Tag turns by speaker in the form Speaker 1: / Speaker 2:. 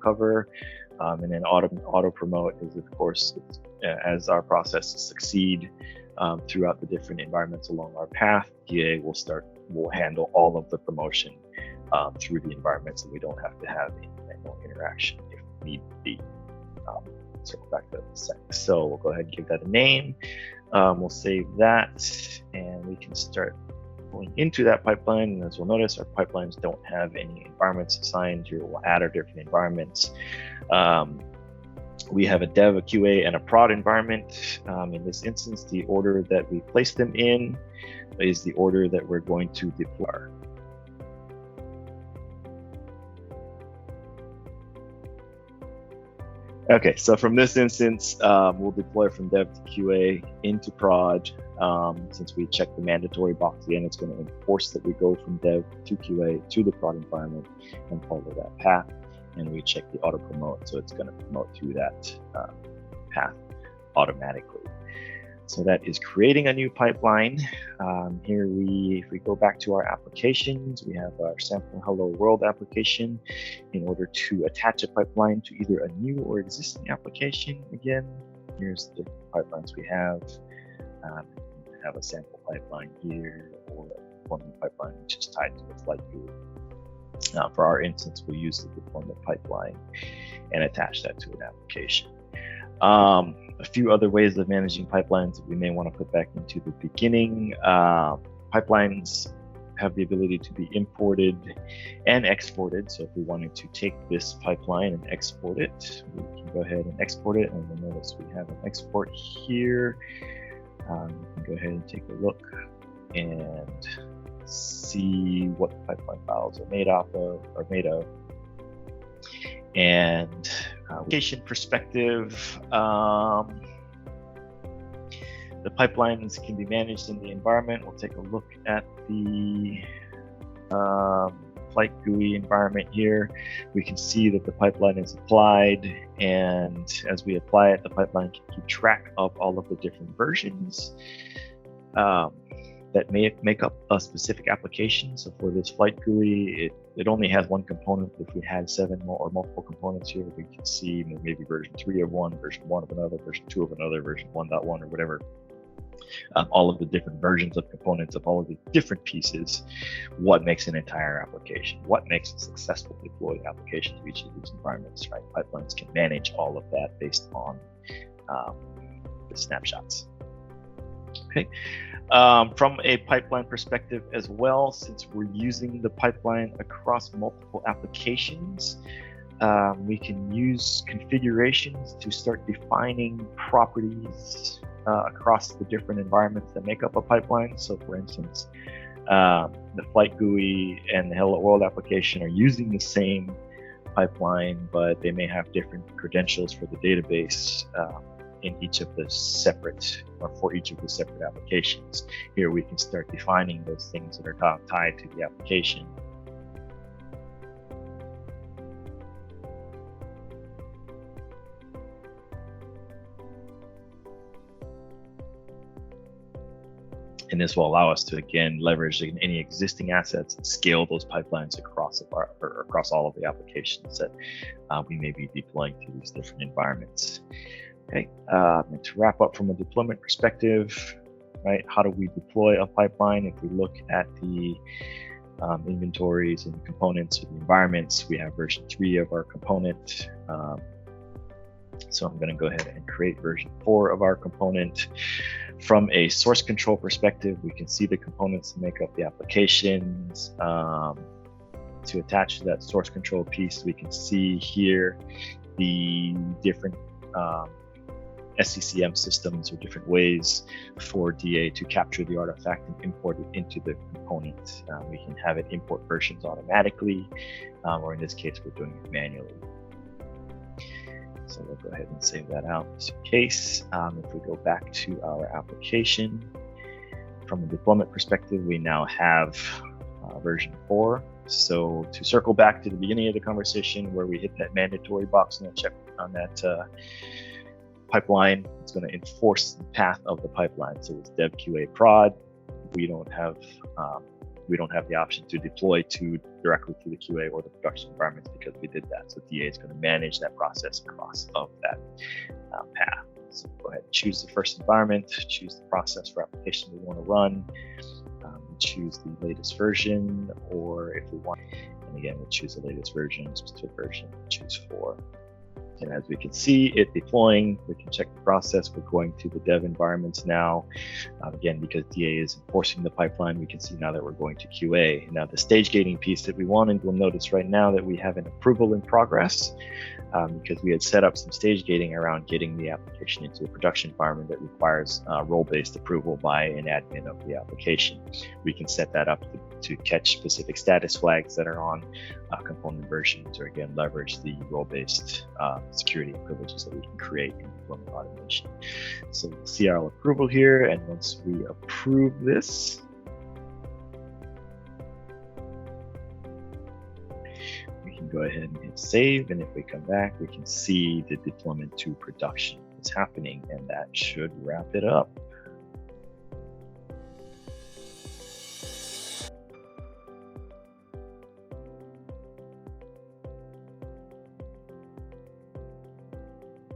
Speaker 1: cover. And then auto promote is, of course, as our processes succeed throughout the different environments along our path, DA will handle all of the promotion through the environment, so we don't have to have any manual interaction if need be. Circle back to the sec. So we'll go ahead and give that a name. We'll save that, and we can start going into that pipeline. And as we'll notice, our pipelines don't have any environments assigned. Here we'll add our different environments. We have a dev, a QA, and a prod environment. In this instance, the order that we place them in is the order that we're going to deploy. Okay, so from this instance, we'll deploy from dev to QA into prod. Since we check the mandatory box again, it's going to enforce that we go from dev to QA to the prod environment and follow that path. And we check the auto promote, so it's going to promote through that path automatically. So that is creating a new pipeline. Here if we go back to our applications, we have our sample hello world application. In order to attach a pipeline to either a new or existing application, again, here's the pipelines we have. We have a sample pipeline here, or a deployment pipeline which is tied to the flight GUI. For our instance, we'll use the deployment pipeline and attach that to an application. A few other ways of managing pipelines that we may want to put back into the beginning. Pipelines have the ability to be imported and exported. So if we wanted to take this pipeline and export it, we can go ahead and export it. And you'll notice we have an export here. You can go ahead and take a look and see what the pipeline files are made of. And application perspective, the pipelines can be managed in the environment. We'll take a look at the flight GUI environment here. We can see that the pipeline is applied, and as we apply it, the pipeline can keep track of all of the different versions that may make up a specific application. So for this flight GUI, it only has one component. If we had 7 more or multiple components here, we can see maybe version 3 of one, version 1 of another, version 2 of another, version 1.1 or whatever. All of the different versions of components of all of the different pieces. What makes an entire application? What makes a successful deployed application to each of these environments, right? Pipelines can manage all of that based on the snapshots. Okay. From a pipeline perspective as well, since we're using the pipeline across multiple applications, we can use configurations to start defining properties across the different environments that make up a pipeline. So for instance, the flight GUI and the Hello World application are using the same pipeline, but they may have different credentials for the database in each of the separate, or for each of the separate applications. Here we can start defining those things that are tied to the application. And this will allow us to, again, leverage any existing assets and scale those pipelines across all of the applications that we may be deploying to these different environments. Okay, and to wrap up from a deployment perspective, right? How do we deploy a pipeline? If we look at the inventories and components of the environments, we have version 3 of our component. So I'm going to go ahead and create version 4 of our component. From a source control perspective, we can see the components that make up the applications. To attach to that source control piece, we can see here the different SCCM systems, or different ways for DA to capture the artifact and import it into the component. We can have it import versions automatically, or in this case, we're doing it manually. So we'll go ahead and save that out just in case. If we go back to our application, from a deployment perspective, we now have version 4. So to circle back to the beginning of the conversation where we hit that mandatory box and check on that pipeline, it's going to enforce the path of the pipeline. So it's dev, QA, prod. We don't have we don't have the option to deploy directly to the QA or the production environments because we did that. So DA is going to manage that process across of that path. So go ahead and choose the first environment, choose the process for application we want to run, choose the latest version, or if we want, and again, we'll choose the latest version, specific version, choose 4. And as we can see it deploying, we can check the process. We're going to the dev environments now. Again, because DA is enforcing the pipeline, we can see now that we're going to QA. Now the stage gating piece that we wanted, we'll notice right now that we have an approval in progress because we had set up some stage gating around getting the application into a production environment that requires role-based approval by an admin of the application. We can set that up to catch specific status flags that are on component versions, or again, leverage the role-based security privileges that we can create in deployment automation. So we'll see our approval here, and once we approve this, we can go ahead and hit save, and if we come back, we can see the deployment to production is happening, and that should wrap it up.